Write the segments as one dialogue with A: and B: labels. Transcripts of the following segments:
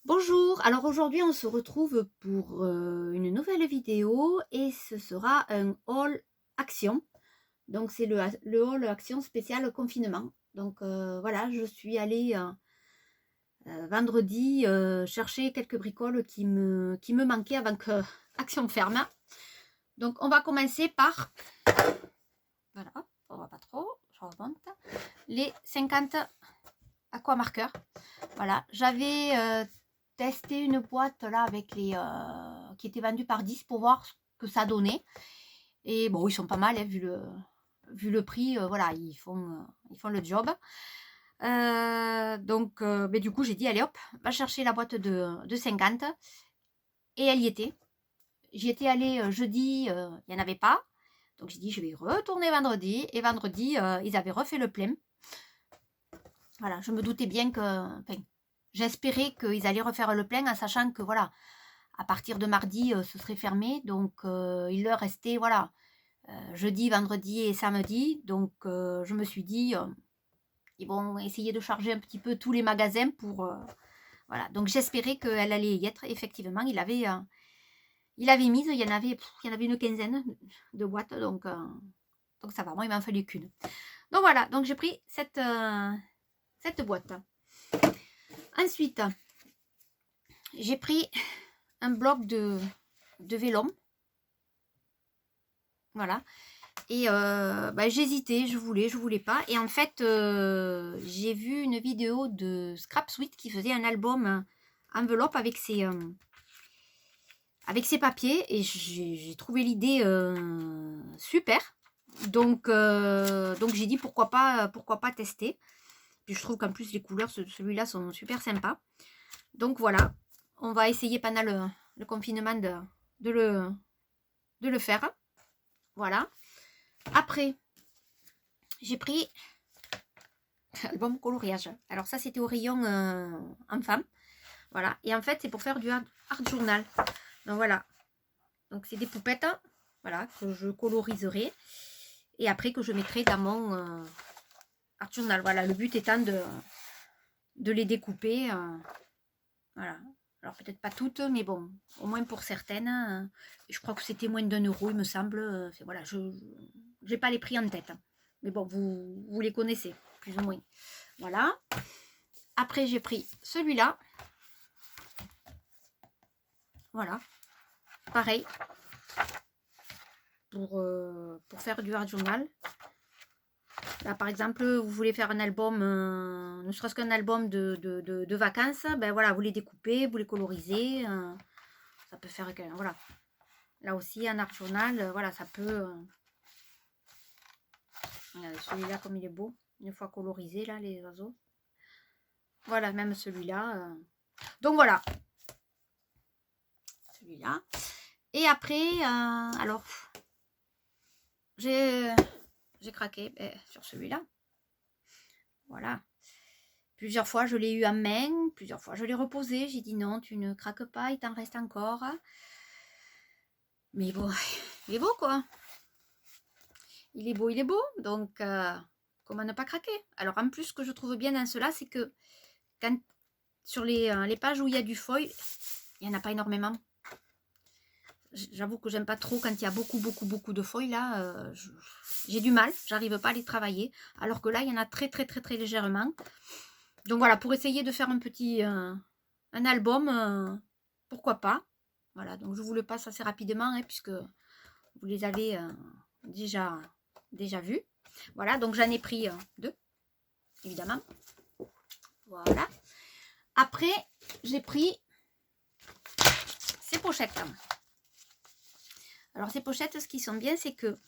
A: Bonjour, alors aujourd'hui on se retrouve pour une nouvelle vidéo et ce sera un haul action. Donc c'est le haul action spécial confinement. Donc voilà, je suis allée vendredi chercher quelques bricoles qui me manquaient avant que action ferme. Donc on va commencer par, voilà, on va pas trop, je remonte, les 50 aquamarqueurs. Voilà, j'avais testé une boîte là avec qui était vendue par 10 pour voir ce que ça donnait. Et bon, ils sont pas mal, hein, vu le prix, voilà, ils font le job. Mais du coup, j'ai dit, allez hop, va chercher la boîte de 50. Et elle y était. J'y étais allée jeudi, il n'y en avait pas. Donc j'ai dit, je vais retourner vendredi. Et vendredi, ils avaient refait le plein. Voilà, je me doutais bien que... Enfin, j'espérais qu'ils allaient refaire le plein en sachant que, voilà, à partir de mardi, ce serait fermé. Donc, il leur restait, voilà, jeudi, vendredi et samedi. Donc, je me suis dit, ils vont essayer de charger un petit peu tous les magasins pour... voilà, donc j'espérais qu'elle allait y être. Effectivement, il avait mis, il y en avait une quinzaine de boîtes. Donc ça va, moi, il m'en fallait qu'une. Donc voilà, donc j'ai pris cette boîte. Ensuite, j'ai pris un bloc de vélum. Voilà. Et j'hésitais, je voulais pas. Et en fait, j'ai vu une vidéo de Scrap Sweet qui faisait un album enveloppe avec ses papiers. Et j'ai trouvé l'idée super. Donc j'ai dit pourquoi pas tester. Puis je trouve qu'en plus les couleurs, celui-là, sont super sympas. Donc voilà, on va essayer pendant le confinement de le faire. Voilà. Après, j'ai pris album coloriage. Alors ça, c'était au rayon enfant. Voilà. Et en fait, c'est pour faire du art journal. Donc voilà. Donc c'est des poupettes, voilà, que je coloriserai. Et après que je mettrai dans mon art journal. Voilà. Le but étant de les découper. Voilà. Alors peut-être pas toutes, mais bon, au moins pour certaines. Je crois que c'était moins d'1 €, il me semble. Voilà, je n'ai pas les prix en tête. Mais bon, vous les connaissez, plus ou moins. Voilà. Après, j'ai pris celui-là. Voilà. Pareil. Pour faire du art journal. Là, par exemple, vous voulez faire un album, ne serait-ce qu'un album de vacances, ben voilà, vous les découpez, vous les colorisez. Ça peut faire, voilà. Là aussi, un art journal, voilà, ça peut... regardez, celui-là, comme il est beau. Une fois colorisé, là, les oiseaux. Voilà, même celui-là. Donc, voilà. Celui-là. Et après, alors, j'ai craqué sur celui-là. Voilà. Plusieurs fois, je l'ai eu en main. Plusieurs fois, je l'ai reposé. J'ai dit non, tu ne craques pas, il t'en reste encore. Mais bon, il est beau, quoi. Il est beau, il est beau. Donc, comment ne pas craquer? Alors, en plus, ce que je trouve bien dans cela, c'est que quand, sur les pages où il y a du foil, il n'y en a pas énormément. J'avoue que j'aime pas trop quand il y a beaucoup de foil, là. J'ai du mal, j'arrive pas à les travailler. Alors que là, il y en a très légèrement. Donc voilà, pour essayer de faire un petit un album, pourquoi pas. Voilà, donc je vous le passe assez rapidement, hein, puisque vous les avez déjà vus. Voilà, donc j'en ai pris 2, évidemment. Voilà. Après, j'ai pris ces pochettes. Alors ces pochettes, ce qui sont bien, c'est que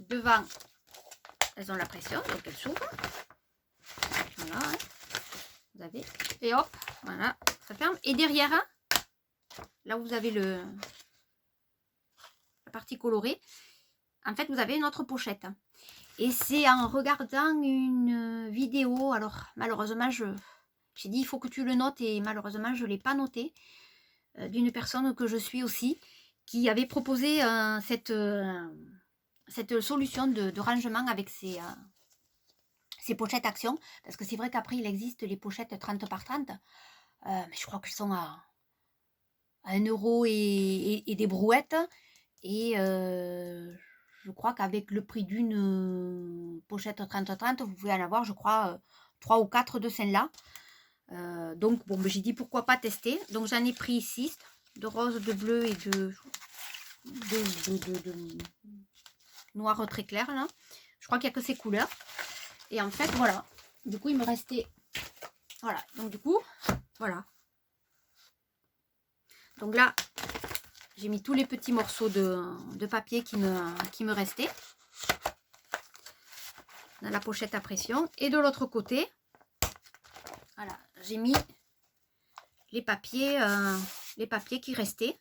A: devant, elles ont la pression, donc elles s'ouvrent. Voilà, hein. Vous avez, et hop, voilà, ça ferme. Et derrière, là où vous avez la partie colorée, en fait, vous avez une autre pochette. Et c'est en regardant une vidéo, alors malheureusement, j'ai dit il faut que tu le notes, et malheureusement, je ne l'ai pas noté, d'une personne que je suis aussi, qui avait proposé cette solution de rangement avec ces pochettes action. Parce que c'est vrai qu'après, il existe les pochettes 30 par 30. mais je crois qu'elles sont à 1 € et des brouettes. Et je crois qu'avec le prix d'une pochette 30-30, vous pouvez en avoir, je crois, 3 ou 4 de celles-là. Donc, bon, ben, j'ai dit pourquoi pas tester. Donc, j'en ai pris 6, de rose, de bleu et de noir très clair, là. Je crois qu'il n'y a que ces couleurs. Et en fait, voilà. Du coup, il me restait... Voilà. Donc, du coup, voilà. Donc là, j'ai mis tous les petits morceaux de papier qui me restaient dans la pochette à pression. Et de l'autre côté, voilà, j'ai mis les papiers qui restaient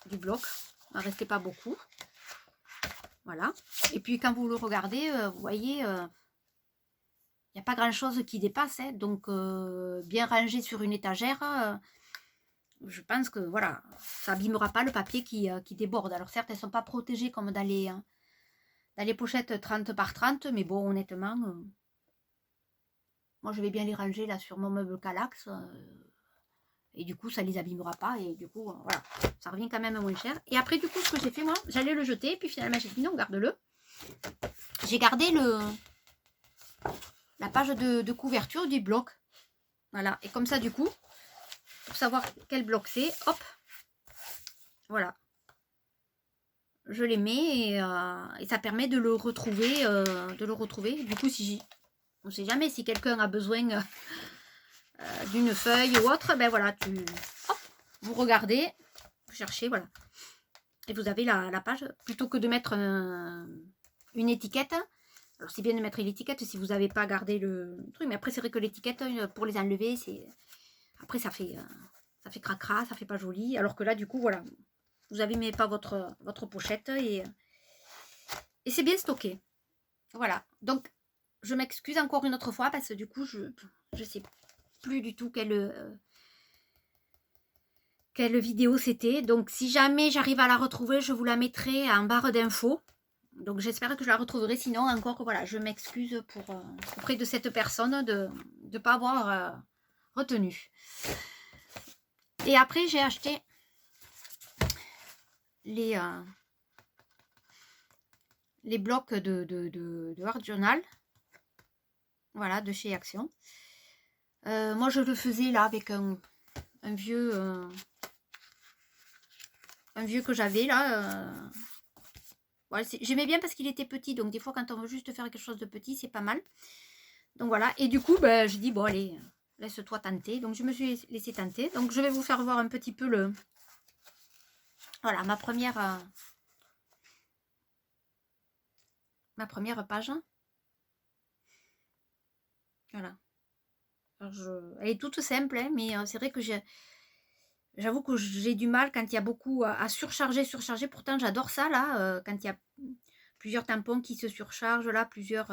A: du bloc. Il n'en restait pas beaucoup. Voilà. Et puis quand vous le regardez, vous voyez, il n'y a pas grand chose qui dépasse. Hein, donc bien rangé sur une étagère, je pense que voilà, ça abîmera pas le papier qui déborde. Alors certes, elles ne sont pas protégées comme dans les pochettes 30 par 30, mais bon, honnêtement, moi je vais bien les ranger là sur mon meuble Calax. Et du coup, ça ne les abîmera pas. Et du coup, voilà, ça revient quand même moins cher. Et après, du coup, ce que j'ai fait, moi, j'allais le jeter. Et puis finalement, j'ai dit non, garde-le. J'ai gardé la page de couverture du bloc. Voilà. Et comme ça, du coup, pour savoir quel bloc c'est, hop, voilà. Je les mets et ça permet de le retrouver. Du coup, si on ne sait jamais si quelqu'un a besoin d'une feuille ou autre, ben voilà, hop, vous regardez, vous cherchez, voilà. Et vous avez la page, plutôt que de mettre une étiquette. Alors c'est bien de mettre l'étiquette si vous n'avez pas gardé le truc, mais après c'est vrai que l'étiquette, pour les enlever, après ça fait cracra, ça fait pas joli. Alors que là, du coup, voilà, vous n'abîmez pas votre pochette et c'est bien stocké. Voilà, donc je m'excuse encore une autre fois parce que du coup, je sais plus du tout quelle vidéo c'était. Donc si jamais j'arrive à la retrouver, je vous la mettrai en barre d'infos. Donc j'espère que je la retrouverai. Sinon, encore, voilà, je m'excuse auprès de cette personne de ne pas avoir retenu. Et après, j'ai acheté les blocs de Art Journal. Voilà, de chez Action. Moi, je le faisais là avec un vieux que j'avais là. Voilà, j'aimais bien parce qu'il était petit. Donc, des fois, quand on veut juste faire quelque chose de petit, c'est pas mal. Donc, voilà. Et du coup, ben, je dis, bon, allez, laisse-toi tenter. Donc, je me suis laissé tenter. Donc, je vais vous faire voir un petit peu voilà, ma première page. Voilà. Alors, elle est toute simple, hein, mais c'est vrai que j'avoue que j'ai du mal quand il y a beaucoup à surcharger. Pourtant, j'adore ça, là, quand il y a plusieurs tampons qui se surchargent, là, plusieurs...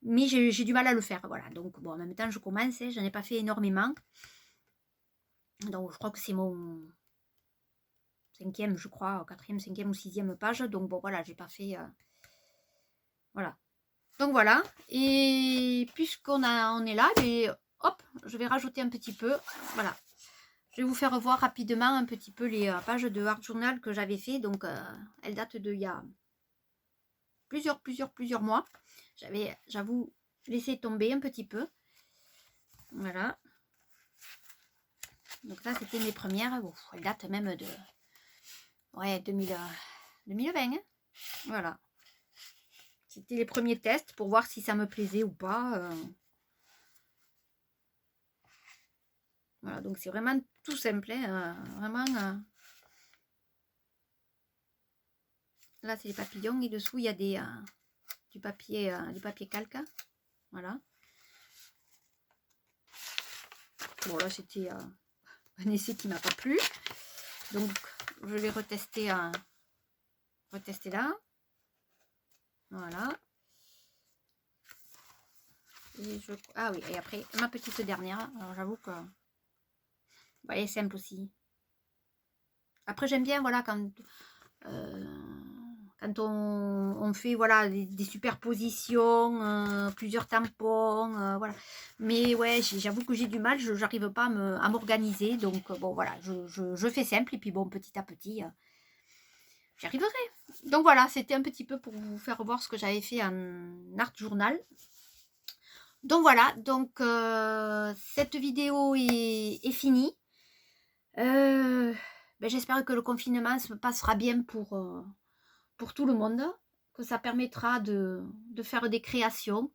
A: mais j'ai du mal à le faire, voilà. Donc, bon, en même temps, je commence, hein, je n'en ai pas fait énormément. Donc, je crois que c'est mon 5e, je crois, 4e, 5e ou 6e page. Donc, bon, voilà, j'ai pas fait... voilà. Donc, voilà. Et puisqu'on est là, et hop, je vais rajouter un petit peu. Voilà. Je vais vous faire voir rapidement un petit peu les pages de Art Journal que j'avais fait. Donc, elles datent d'il y a plusieurs mois. J'avoue, laissé tomber un petit peu. Voilà. Donc ça, c'était mes premières. Bon, elles datent même de 2020. Hein. Voilà. C'était les premiers tests pour voir si ça me plaisait ou pas. Voilà, donc c'est vraiment tout simple. Hein, vraiment. Là, c'est les papillons et dessous, il y a du papier calque. Voilà. Bon, là, c'était un essai qui m'a pas plu. Donc, je vais retester là. Voilà. Ah oui, et après, ma petite dernière. Alors, j'avoue que... elle est simple aussi. Après, j'aime bien, voilà, quand quand on fait voilà des superpositions, plusieurs tampons, voilà. Mais ouais, j'avoue que j'ai du mal, j'arrive pas à m'organiser. Donc bon voilà, je fais simple et puis bon, petit à petit, j'y arriverai. Donc voilà, c'était un petit peu pour vous faire voir ce que j'avais fait en art journal. Donc voilà, donc cette vidéo est finie. Ben, j'espère que le confinement se passera bien pour tout le monde, que ça permettra de faire des créations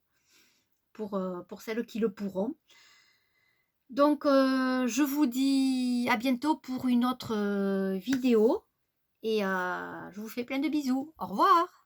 A: pour celles qui le pourront. Donc je vous dis à bientôt pour une autre vidéo et je vous fais plein de bisous. Au revoir.